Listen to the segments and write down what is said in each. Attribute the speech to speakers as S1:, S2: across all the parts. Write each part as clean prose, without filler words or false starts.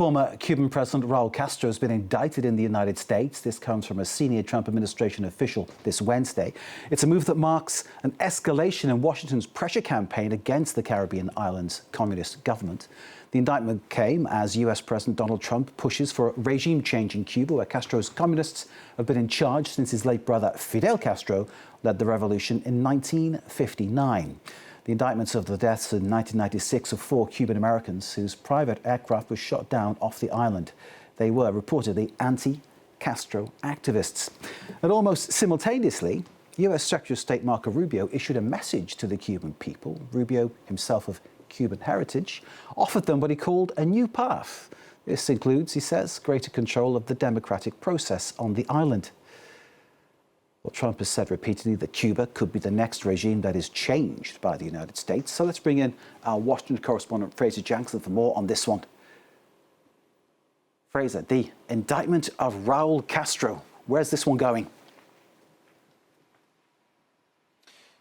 S1: Former Cuban President Raúl Castro has been indicted in the United States. This comes from a senior Trump administration official this Wednesday. It's a move that marks an escalation in Washington's pressure campaign against the Caribbean islands' communist government. The indictment came as US President Donald Trump pushes for a regime change in Cuba, where Castro's communists have been in charge since his late brother Fidel Castro led the revolution in 1959. The indictments of the deaths in 1996 of 4 Cuban Americans whose private aircraft was shot down off the island. They were reportedly anti-Castro activists. And almost simultaneously, US Secretary of State Marco Rubio issued a message to the Cuban people. Rubio, himself of Cuban heritage, offered them what he called a new path. This includes, he says, greater control of the democratic process on the island. Well, Trump has said repeatedly that Cuba could be the next regime that is changed by the United States. So let's bring in our Washington correspondent, Fraser Jackson, for more on this one. Fraser, the indictment of Raúl Castro. Where's this one going?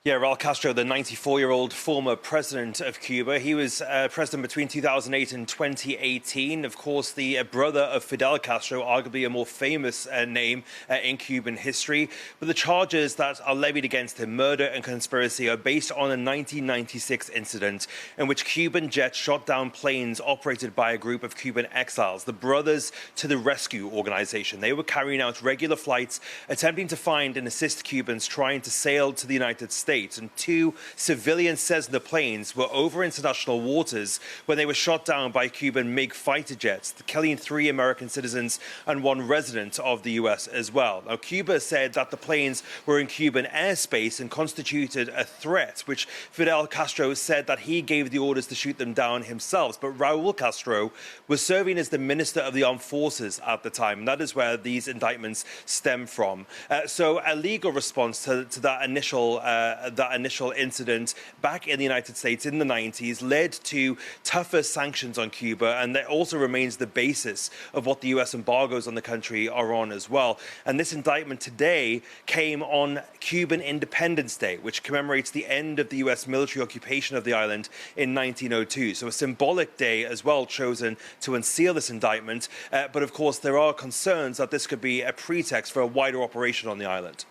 S2: Yeah, Raúl Castro, the 94-year-old former president of Cuba. He was president between 2008 and 2018. Of course, the brother of Fidel Castro, arguably a more famous name in Cuban history. But the charges that are levied against him, murder and conspiracy, are based on a 1996 incident in which Cuban jets shot down planes operated by a group of Cuban exiles, the Brothers to the Rescue organization. They were carrying out regular flights, attempting to find and assist Cubans trying to sail to the United States. And 2 civilian Cessna planes were over international waters when they were shot down by Cuban MiG fighter jets, killing 3 American citizens and 1 resident of the U.S. as well. Now, Cuba said that the planes were in Cuban airspace and constituted a threat, which Fidel Castro said that he gave the orders to shoot them down himself. But Raúl Castro was serving as the Minister of the Armed Forces at the time, and that is where these indictments stem from. So a legal response to that initial incident back in the United States in the 90s led to tougher sanctions on Cuba, and that also remains the basis of what the U.S. embargoes on the country are on as well. And this indictment today came on Cuban Independence Day, which commemorates the end of the U.S. military occupation of the island in 1902. So a symbolic day as well chosen to unseal this indictment. But of course, there are concerns that this could be a pretext for a wider operation on the island.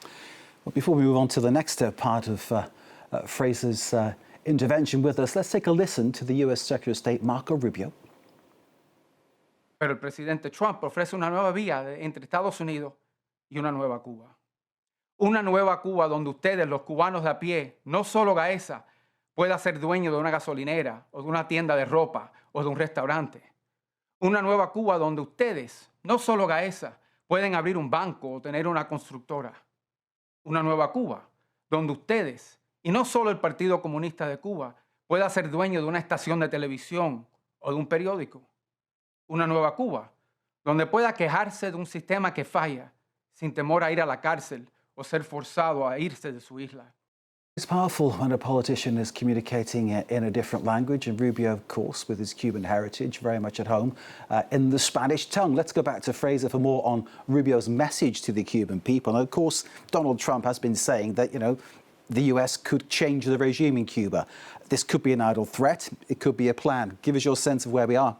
S1: Well, before we move on to the next part of Fraser's intervention with us, let's take a listen to the U.S. Secretary of State Marco Rubio.
S3: Pero el presidente Trump ofrece una nueva vía entre Estados Unidos y una nueva Cuba. Una nueva Cuba donde ustedes, los cubanos de a pie, no solo Gaesa, pueda ser dueño de una gasolinera o de una tienda de ropa o de un restaurante. Una nueva Cuba donde ustedes, no solo Gaesa, pueden abrir un banco o tener una constructora. Una nueva Cuba, donde ustedes, y no solo el Partido Comunista de Cuba, pueda ser dueño de una estación de televisión o de un periódico. Una nueva Cuba, donde pueda quejarse de un sistema que falla, sin temor a ir a la cárcel o ser forzado a irse de su isla.
S1: It's powerful when a politician is communicating in a different language, and Rubio, of course, with his Cuban heritage, very much at home in the Spanish tongue. Let's go back to Fraser for more on Rubio's message to the Cuban people. And of course, Donald Trump has been saying that, the US could change the regime in Cuba. This could be an idle threat. It could be a plan. Give us your sense of where we are.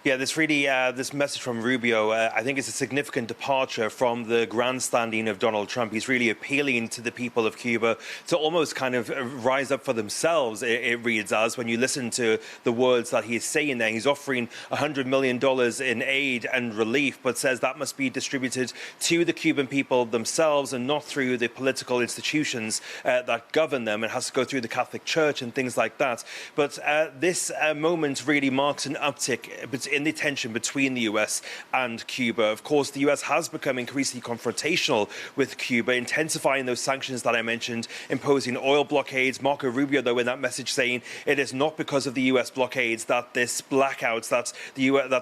S2: Yeah, this message from Rubio, I think is a significant departure from the grandstanding of Donald Trump. He's really appealing to the people of Cuba to almost kind of rise up for themselves, it reads as, when you listen to the words that he's saying there. He's offering $100 million in aid and relief, but says that must be distributed to the Cuban people themselves and not through the political institutions that govern them. It has to go through the Catholic Church and things like that. But this moment really marks an uptick in the tension between the US and Cuba. Of course, the US has become increasingly confrontational with Cuba, intensifying those sanctions that I mentioned, imposing oil blockades. Marco Rubio, though, in that message saying it is not because of the US blockades that this blackouts that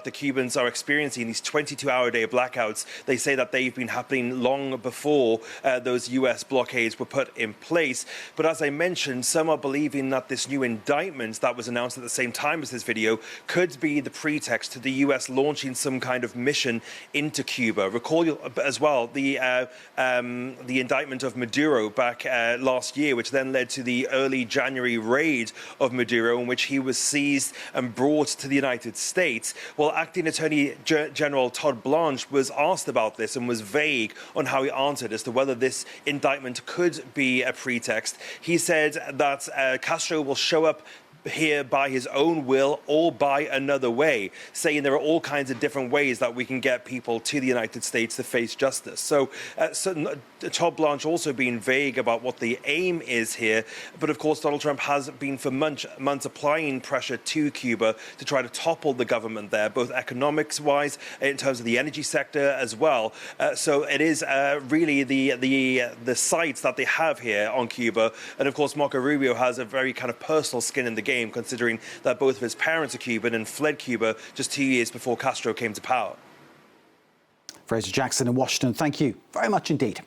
S2: the Cubans are experiencing, these 22-hour-a-day blackouts. They say that they've been happening long before those US blockades were put in place. But as I mentioned, some are believing that this new indictment that was announced at the same time as this video could be the pretext pretext to the U.S. launching some kind of mission into Cuba. Recall as well the indictment of Maduro back last year, which then led to the early January raid of Maduro, in which he was seized and brought to the United States. Well, Acting Attorney General Todd Blanche was asked about this and was vague on how he answered as to whether this indictment could be a pretext. He said that Castro will show up here by his own will or by another way, saying there are all kinds of different ways that we can get people to the United States to face justice. So Todd Blanche also being vague about what the aim is here. But of course, Donald Trump has been for months applying pressure to Cuba to try to topple the government there, both economics-wise, in terms of the energy sector as well. So it is really the sights that they have here on Cuba. And of course, Marco Rubio has a very kind of personal skin in the game, considering that both of his parents are Cuban and fled Cuba just 2 years before Castro came to power.
S1: Fraser Jackson in Washington, thank you very much indeed.